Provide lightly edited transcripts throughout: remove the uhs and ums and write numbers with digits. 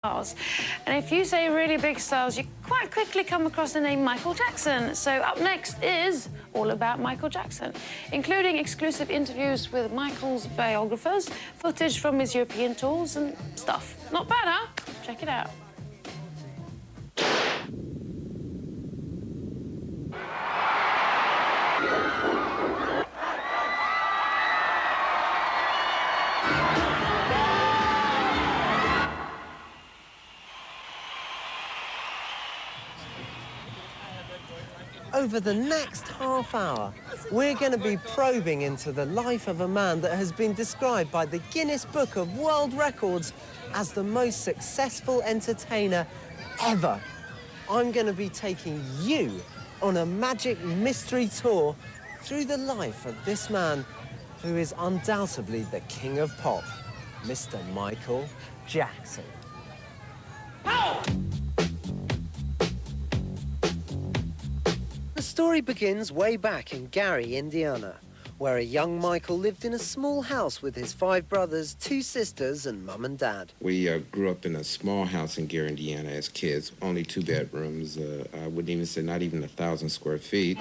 stars. And if you say really big stars, you quite quickly come across the name Michael Jackson. So up next is all about Michael Jackson, including exclusive interviews with Michael's biographers, footage from his European tours and stuff. Not bad, huh? Check it out. Over the next half hour, we're going to be probing into the life of a man that has been described by the Guinness Book of World Records as the most successful entertainer ever. I'm going to be taking you on a magic mystery tour through the life of this man who is undoubtedly the king of pop, Mr. Michael Jackson. Ow! The story begins way back in Gary, Indiana, where a young Michael lived in a small house with his 5 brothers, 2 sisters, and mum and dad. We grew up in a small house in Gary, Indiana as kids, only 2 bedrooms. I wouldn't even say not even 1,000 square feet.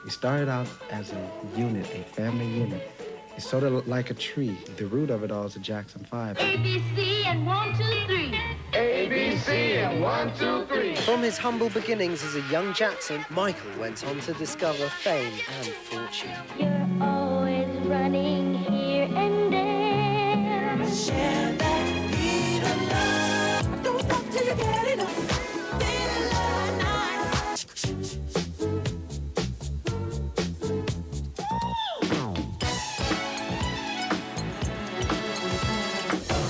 We started out as a unit, a family unit. It's sort of like a tree. The root of it all is the Jackson 5. ABC and 1, 2, 3. ABC and 1, 2, 3. From his humble beginnings as a young Jackson, Michael went on to discover fame and fortune. You're always running here and there. Share that beat of love. Don't stop till you get enough. Beat of love night.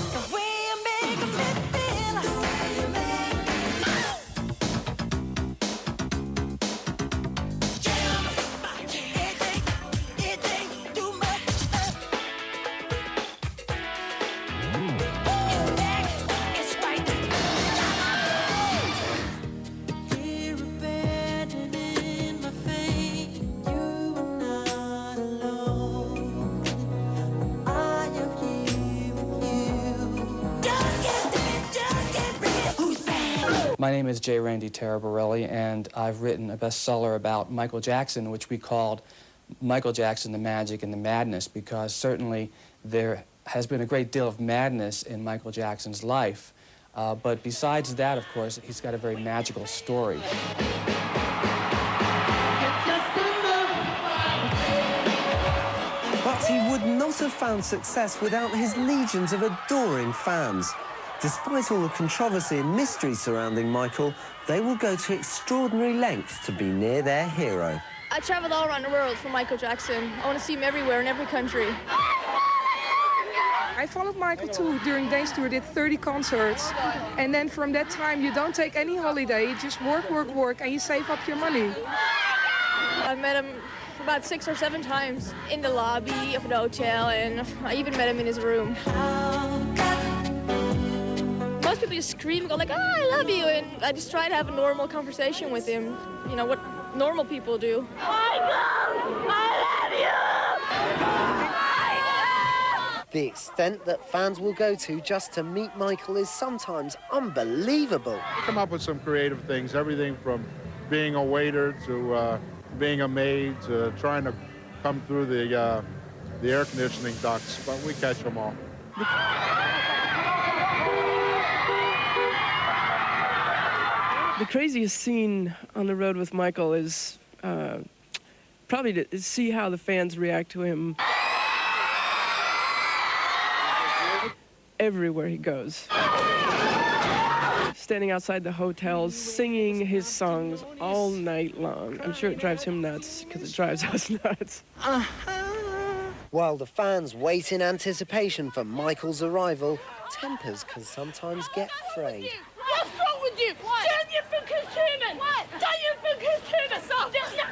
The way you make me feel. The way you make me jam. It ain't too much. It's back, it's right. Fear abandoning my faith. You are not alone. I am here with you. Just get real. Who's bad? My name is J. Randy Taraborelli, and I've written a bestseller about Michael Jackson, which we called Michael Jackson, the Magic and the Madness, because certainly there has been a great deal of madness in Michael Jackson's life. But besides that, of course, he's got a very magical story. But he would not have found success without his legions of adoring fans. Despite all the controversy and mystery surrounding Michael, they will go to extraordinary lengths to be near their hero. I traveled all around the world for Michael Jackson. I want to see him everywhere in every country. I followed Michael too during Dance Tour, did 30 concerts. And then from that time, you don't take any holiday, you just work, work, work, and you save up your money. I've met him about 6 or 7 times in the lobby of the hotel, and I even met him in his room. Most people just scream and go like, "Oh, I love you," and I just try to have a normal conversation with him. You know, what normal people do. The extent that fans will go to just to meet Michael is sometimes unbelievable. Come up with some creative things, everything from being a waiter to being a maid to trying to come through the air conditioning ducts, but we catch them all. The craziest scene on the road with Michael is probably to see how the fans react to him everywhere he goes. Standing outside the hotels, singing his songs all night long. I'm sure it drives him nuts, because it drives us nuts. While the fans wait in anticipation for Michael's arrival, tempers can sometimes get frayed. What's wrong with you? What? Don't you think he's human? What? Don't you think he's human?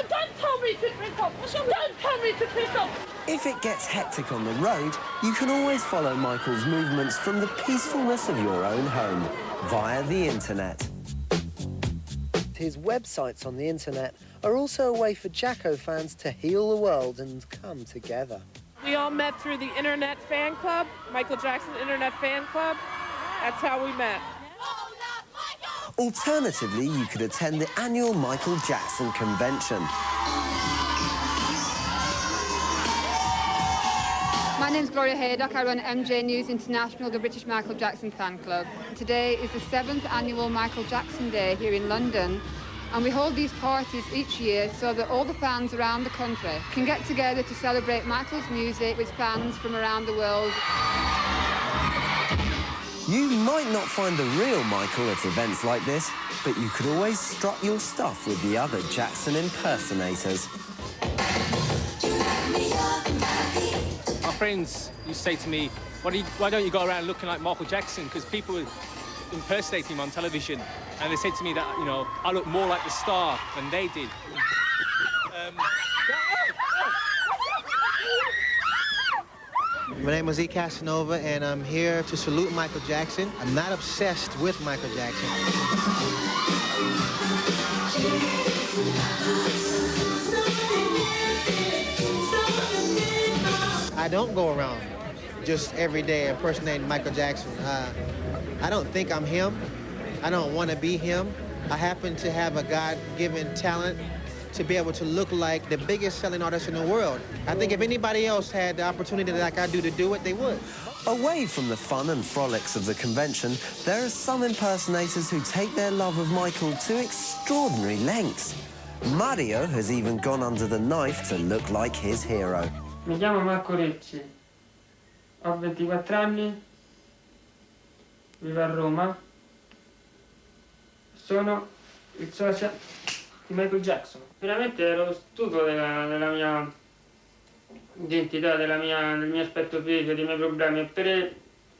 Don't tell me to piss off. Don't tell me to piss off. If it gets hectic on the road, you can always follow Michael's movements from the peacefulness of your own home via the internet. His websites on the internet are also a way for Jacko fans to heal the world and come together. We all met through the Internet Fan Club, Michael Jackson Internet Fan Club. That's how we met. Alternatively, you could attend the annual Michael Jackson convention. My name's Gloria Haydock. I run MJ News International, the British Michael Jackson fan club. Today is the 7th annual Michael Jackson Day here in London, and we hold these parties each year so that all the fans around the country can get together to celebrate Michael's music with fans from around the world. You might not find the real Michael at events like this, but you could always strut your stuff with the other Jackson impersonators. My friends used to say to me, why don't you go around looking like Michael Jackson? Because people were impersonating him on television, and they said to me that, you know, I look more like the star than they did. My name is E. Casanova, and I'm here to salute Michael Jackson. I'm not obsessed with Michael Jackson. I don't go around just every day impersonating Michael Jackson. I don't think I'm him. I don't want to be him. I happen to have a God-given talent to be able to look like the biggest selling artist in the world. I think if anybody else had the opportunity like I do to do it, they would. Away from the fun and frolics of the convention, there are some impersonators who take their love of Michael to extraordinary lengths. Mario has even gone under the knife to look like his hero. Mi chiamo Marco Recci, ho 24 anni, vivo a Roma, sono il socio di Michael Jackson. Veramente ero stufo della mia identità, del mio aspetto fisico, dei miei problemi.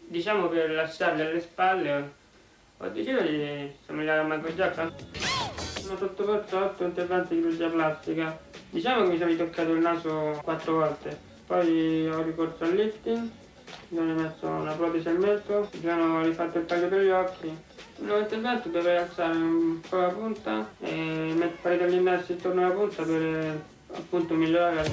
Diciamo, per lasciarli alle spalle, ho deciso di somigliare a Michael Jackson. Sono sottoposto a 8 interventi di chirurgia plastica. Diciamo che mi sono ritoccato il naso 4 volte. Poi ho ricorso al lifting, mi hanno messo una protesi al mento, mi hanno rifatto il taglio per gli occhi. Il nuovo intervento dovrei alzare un po' la punta e fare degli innesti intorno alla punta per appunto migliorare.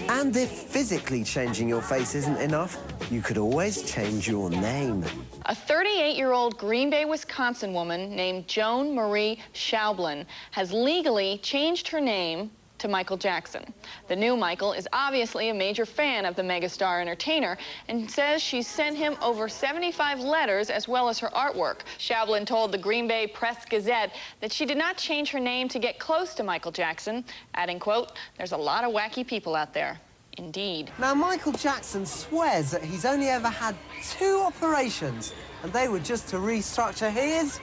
And if physically changing your face isn't enough, you could always change your name. A 38-year-old Green Bay, Wisconsin woman named Joan Marie Schaublin has legally changed her name to Michael Jackson. The new Michael is obviously a major fan of the megastar entertainer and says she's sent him over 75 letters as well as her artwork. Schaublin told the Green Bay Press-Gazette that she did not change her name to get close to Michael Jackson, adding, quote, "There's a lot of wacky people out there." Indeed. Now, Michael Jackson swears that he's only ever had 2 operations, and they were just to restructure his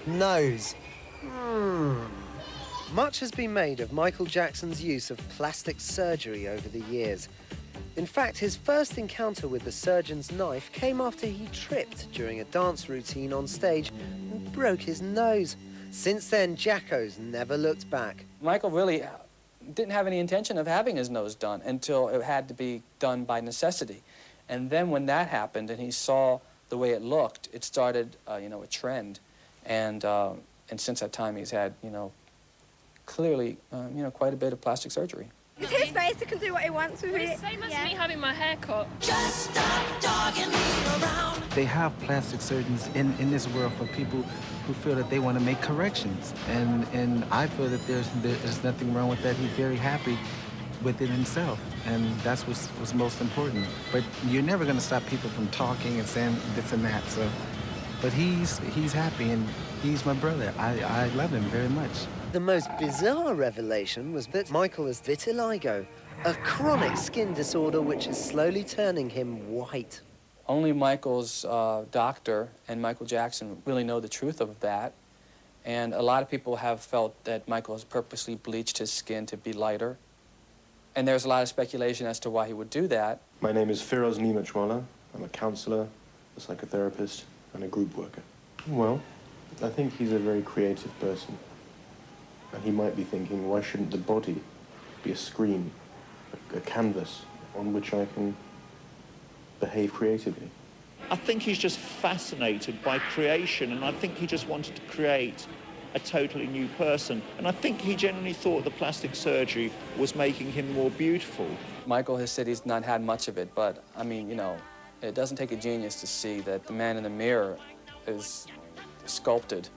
nose. Much has been made of Michael Jackson's use of plastic surgery over the years. In fact, his first encounter with the surgeon's knife came after he tripped during a dance routine on stage and broke his nose. Since then, Jacko's never looked back. Michael really didn't have any intention of having his nose done until it had to be done by necessity. And then when that happened and he saw the way it looked, it started, you know, a trend. And since that time, he's had, you know, clearly, you know, quite a bit of plastic surgery. It's his face, he can do what he wants with it. It's the same as me having my hair cut. Just stop dogging me around. They have plastic surgeons in this world for people who feel that they want to make corrections. And I feel that there's nothing wrong with that. He's very happy with it himself. And that's what's most important. But you're never going to stop people from talking and saying this and that. So, but he's happy, and he's my brother. I love him very much. The most bizarre revelation was that Michael has vitiligo, a chronic skin disorder which is slowly turning him white. Only Michael's doctor and Michael Jackson really know the truth of that. And a lot of people have felt that Michael has purposely bleached his skin to be lighter. And there's a lot of speculation as to why he would do that. My name is Firoz Nimachwala. I'm a counselor, a psychotherapist, and a group worker. Well, I think he's a very creative person. And he might be thinking, why shouldn't the body be a screen, a canvas on which I can behave creatively? I think he's just fascinated by creation, and I think he just wanted to create a totally new person. And I think he genuinely thought the plastic surgery was making him more beautiful. Michael has said he's not had much of it, but, I mean, you know, it doesn't take a genius to see that the man in the mirror is sculpted.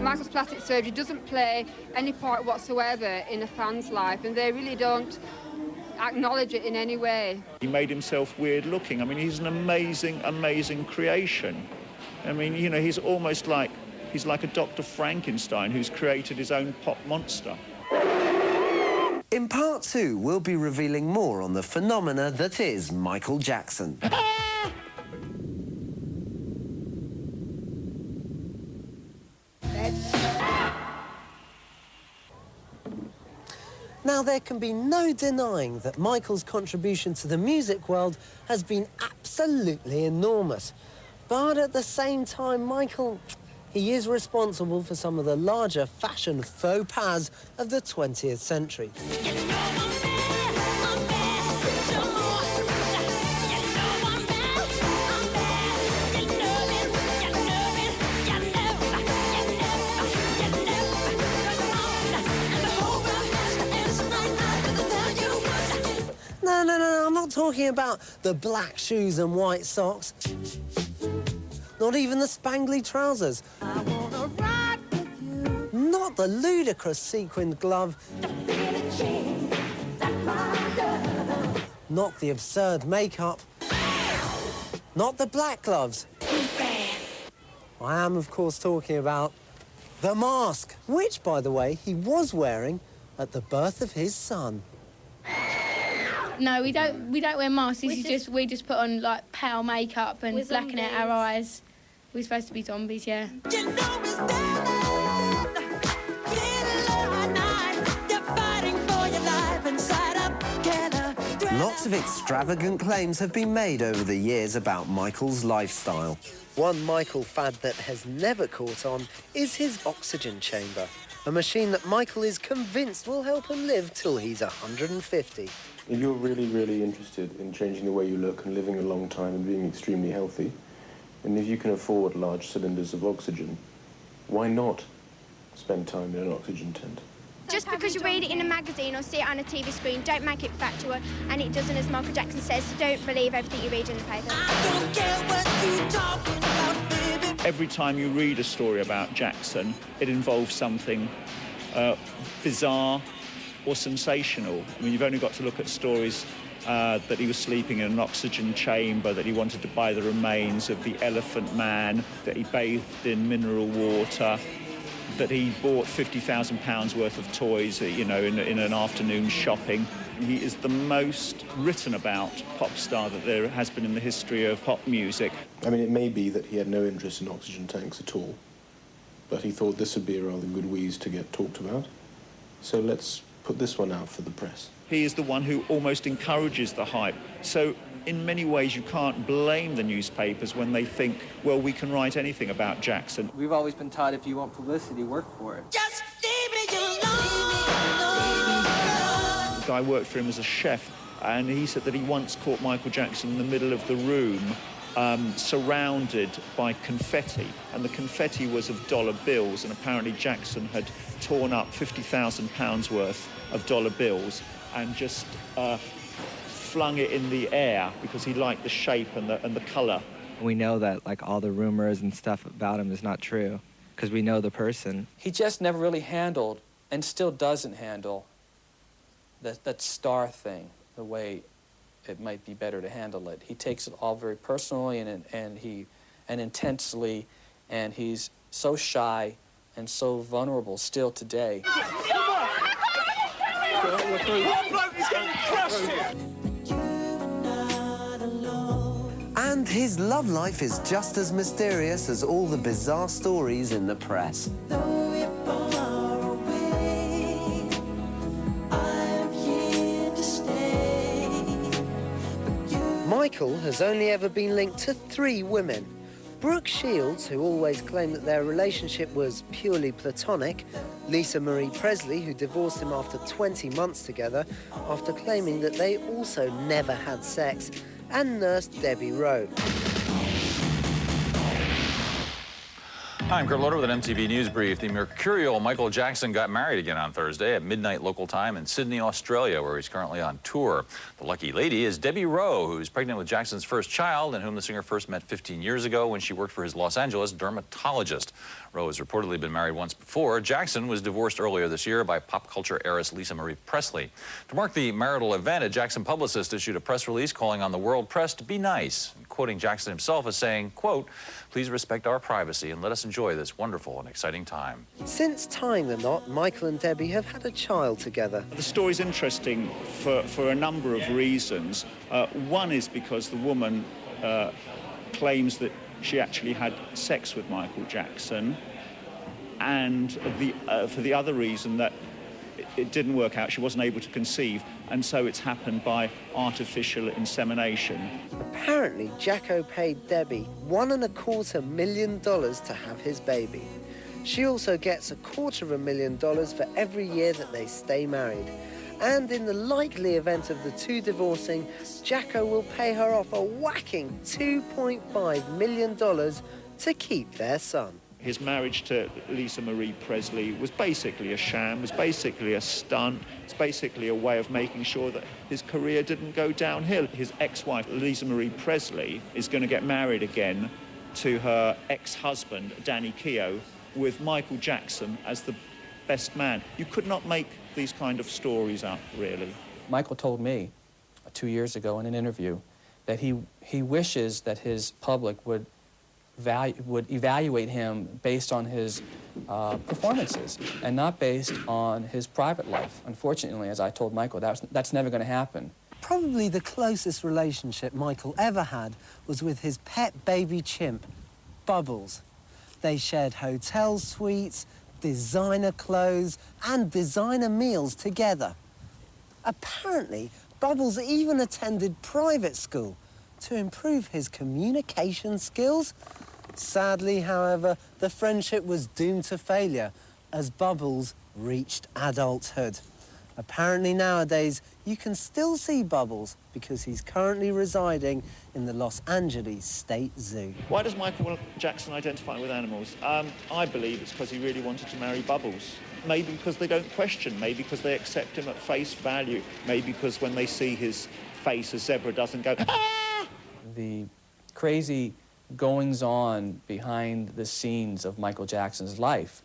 Michael's plastic surgery doesn't play any part whatsoever in a fan's life, and they really don't acknowledge it in any way. He made himself weird looking. I mean, he's an amazing, amazing creation. I mean, you know, he's almost like, he's like a Dr. Frankenstein who's created his own pop monster. In part 2, we'll be revealing more on the phenomena that is Michael Jackson. Now, there can be no denying that Michael's contribution to the music world has been absolutely enormous. But at the same time, Michael, he is responsible for some of the larger fashion faux pas of the 20th century. No, I'm not talking about the black shoes and white socks. Not even the spangly trousers. Not the ludicrous sequined glove. Not the absurd makeup. Not the black gloves. I am, of course, talking about the mask, which, by the way, he was wearing at the birth of his son. No, we don't wear masks. We just put on like pale makeup and blacken out our eyes. We're supposed to be zombies, yeah. Lots of extravagant claims have been made over the years about Michael's lifestyle. One Michael fad that has never caught on is his oxygen chamber, a machine that Michael is convinced will help him live till he's 150. If you're really, really interested in changing the way you look and living a long time and being extremely healthy, and if you can afford large cylinders of oxygen, why not spend time in an oxygen tent? Just because you read it in a magazine or see it on a TV screen, don't make it factual, and it doesn't, as Michael Jackson says, so don't believe everything you read in the paper. I don't care what you're talking about, baby. Every time you read a story about Jackson, it involves something bizarre or sensational. I mean, you've only got to look at stories that he was sleeping in an oxygen chamber, that he wanted to buy the remains of the Elephant Man, that he bathed in mineral water, that he bought £50,000 worth of toys, you know, in an afternoon shopping. He is the most written about pop star that there has been in the history of pop music. I mean, it may be that he had no interest in oxygen tanks at all, but he thought this would be a rather good wheeze to get talked about. So let's put this one out for the press. He is the one who almost encourages the hype. So in many ways, you can't blame the newspapers when they think, well, we can write anything about Jackson. We've always been taught if you want publicity, work for it. Just leave me alone. The guy worked for him as a chef, and he said that he once caught Michael Jackson in the middle of the room, surrounded by confetti, and the confetti was of dollar bills, and apparently Jackson had torn up £50,000 worth of dollar bills and just flung it in the air because he liked the shape and the colour. We know that like all the rumors and stuff about him is not true because we know the person. He just never really handled, and still doesn't handle, that star thing the way it might be better to handle it. He takes it all very personally and intensely, and he's so shy and so vulnerable still today. And his love life is just as mysterious as all the bizarre stories in the press. Michael has only ever been linked to 3 women. Brooke Shields, who always claimed that their relationship was purely platonic, Lisa Marie Presley, who divorced him after 20 months together after claiming that they also never had sex, and nurse Debbie Rowe. Hi, I'm Kurt Loder with an MTV News Brief. The mercurial Michael Jackson got married again on Thursday at midnight local time in Sydney, Australia, where he's currently on tour. The lucky lady is Debbie Rowe, who's pregnant with Jackson's first child and whom the singer first met 15 years ago when she worked for his Los Angeles dermatologist. Rowe has reportedly been married once before. Jackson was divorced earlier this year by pop culture heiress Lisa Marie Presley. To mark the marital event, a Jackson publicist issued a press release calling on the world press to be nice, and quoting Jackson himself as saying, quote, "Please respect our privacy and let us enjoy this wonderful and exciting time." Since tying the knot, Michael and Debbie have had a child together. The story's interesting for a number of reasons. One is because the woman claims that she actually had sex with Michael Jackson, and for the other reason that it didn't work out, she wasn't able to conceive, and so it's happened by artificial insemination. Apparently, Jacko paid Debbie $1.25 million to have his baby. She also gets $250,000 for every year that they stay married. And in the likely event of the two divorcing, Jacko will pay her off a whacking $2.5 million to keep their son. His marriage to Lisa Marie Presley was basically a sham, was basically a stunt. It's basically a way of making sure that his career didn't go downhill. His ex-wife, Lisa Marie Presley, is going to get married again to her ex-husband, Danny Keough, with Michael Jackson as the best man. You could not make these kind of stories up, really. Michael told me 2 years ago in an interview that he wishes that his public would evaluate him based on his performances and not based on his private life. Unfortunately, as I told Michael, that's never going to happen. Probably the closest relationship Michael ever had was with his pet baby chimp, Bubbles. They shared hotel suites, designer clothes, and designer meals together. Apparently, Bubbles even attended private school to improve his communication skills. Sadly, however, the friendship was doomed to failure as Bubbles reached adulthood. Apparently nowadays, you can still see Bubbles because he's currently residing in the Los Angeles State Zoo. Why does Michael Jackson identify with animals? I believe it's because he really wanted to marry Bubbles. Maybe because they don't question, maybe because they accept him at face value, maybe because when they see his face, a zebra doesn't go, ah! The crazy goings-on behind the scenes of Michael Jackson's life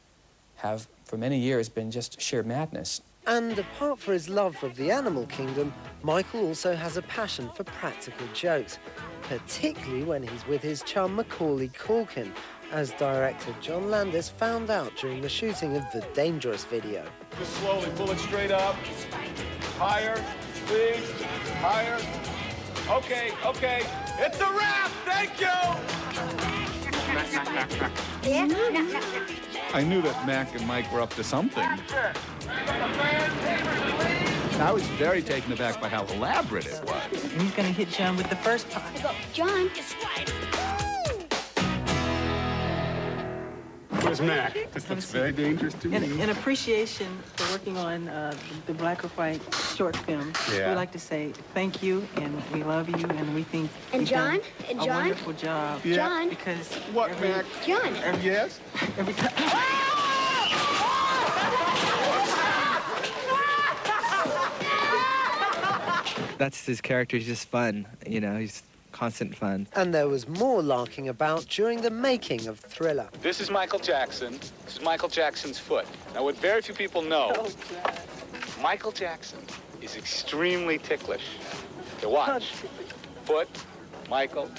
have, for many years, been just sheer madness. And apart from his love of the animal kingdom, Michael also has a passion for practical jokes, particularly when he's with his chum Macaulay Culkin, as director John Landis found out during the shooting of the Dangerous video. Just slowly pull it straight up. Higher, please. Higher. Okay, okay. It's a wrap! Thank you! I knew that Mac and Mike were up to something. I was very taken aback by how elaborate it was. And he's going to hit John with the first part. John. Where's Mac? This looks very dangerous to me. In appreciation for working on the Black or White short film, Yeah. we'd like to say thank you, and we love you, and we think And you've done John? And a John? wonderful job. Yeah. John? Because what, Mac? John. Yes? Every time. That's his character. He's just fun, you know, he's constant fun. And there was more larking about during the making of Thriller. This is Michael Jackson. This is Michael Jackson's foot. Now, what very few people know, Michael Jackson is extremely ticklish. Okay, watch. Foot, Michael.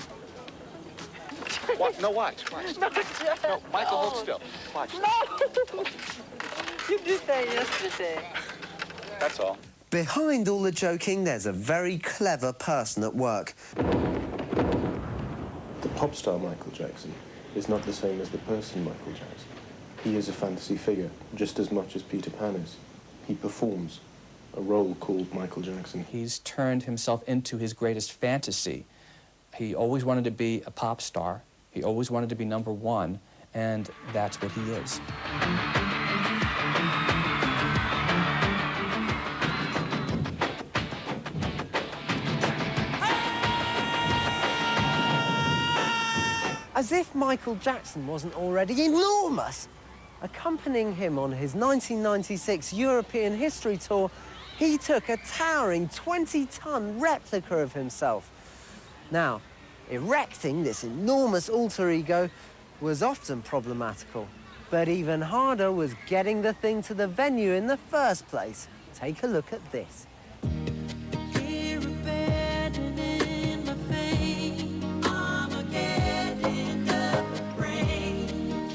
What? No, watch. No, Michael, hold still. Watch. No! You did that yesterday. That's all. Behind all the joking, there's a very clever person at work. The pop star Michael Jackson is not the same as the person Michael Jackson. He is a fantasy figure, just as much as Peter Pan is. He performs a role called Michael Jackson. He's turned himself into his greatest fantasy. He always wanted to be a pop star. He always wanted to be #1, and that's what he is. As if Michael Jackson wasn't already enormous. Accompanying him on his 1996 European History Tour, he took a towering 20-ton replica of himself. Now, erecting this enormous alter ego was often problematical, but even harder was getting the thing to the venue in the first place. Take a look at this.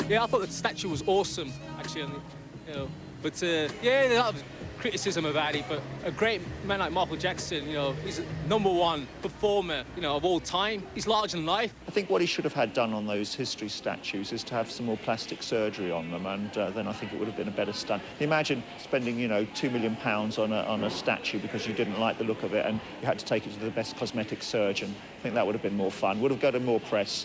Yeah, I thought the statue was awesome, actually. You know, but yeah, there's a lot of criticism about it. But a great man like Michael Jackson, you know, he's a #1 performer, you know, of all time. He's larger than life. I think what he should have had done on those history statues is to have some more plastic surgery on them, and then I think it would have been a better stunt. Imagine spending, you know, £2 million on a statue because you didn't like the look of it, and you had to take it to the best cosmetic surgeon. I think that would have been more fun. Would have got him more press.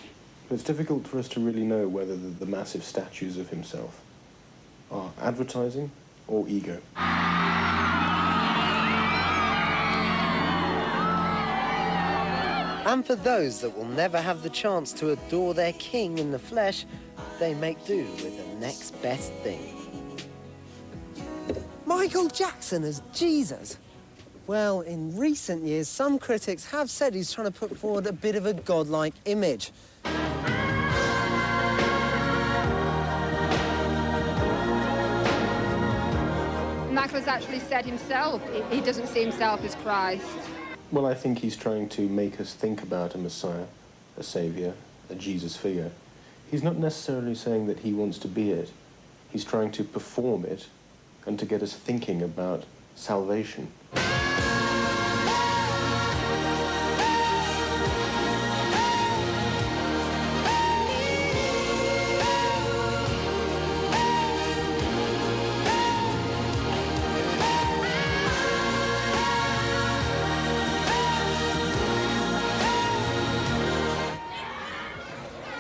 It's difficult for us to really know whether the massive statues of himself are advertising or ego. And for those that will never have the chance to adore their king in the flesh, they make do with the next best thing. Michael Jackson as Jesus. Well, in recent years, some critics have said he's trying to put forward a bit of a godlike image. Michael has actually said himself he doesn't see himself as Christ. Well, I think he's trying to make us think about a Messiah, a Saviour, a Jesus figure. He's not necessarily saying that he wants to be it. He's trying to perform it and to get us thinking about salvation.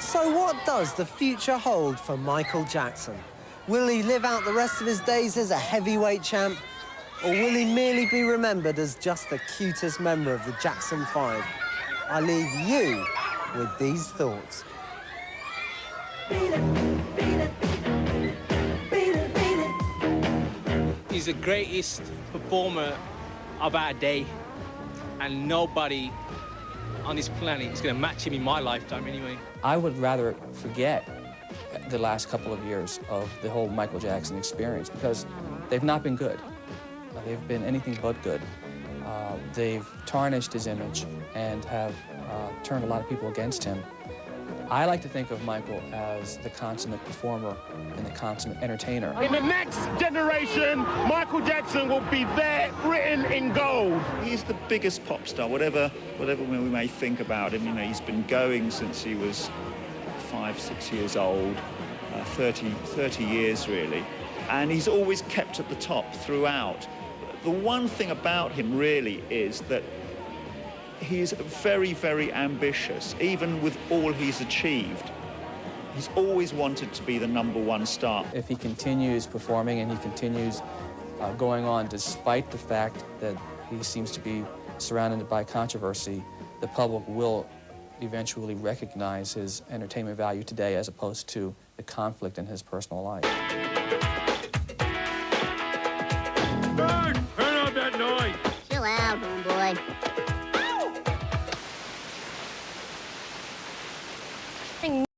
So what does the future hold for Michael Jackson? Will he live out the rest of his days as a heavyweight champ? Or will he merely be remembered as just the cutest member of the Jackson 5? I leave you with these thoughts. He's the greatest performer of our day, and nobody on this planet is going to match him in my lifetime anyway. I would rather forget the last couple of years of the whole Michael Jackson experience because they've not been good. They've been anything but good. They've tarnished his image and have turned a lot of people against him. I like to think of Michael as the consummate performer and the consummate entertainer. In the next generation, Michael Jackson will be there, written in gold. He's the biggest pop star, whatever we may think about him. You know, he's been going since he was 5, 6 years old, 30 years really, and he's always kept at the top throughout. The one thing about him really is that he's very, very ambitious, even with all he's achieved. He's always wanted to be the #1 star. If he continues performing and he continues going on despite the fact that he seems to be surrounded by controversy, the public will eventually recognize his entertainment value today as opposed to the conflict in his personal life. Bird, turn off that noise. Chill out, homeboy.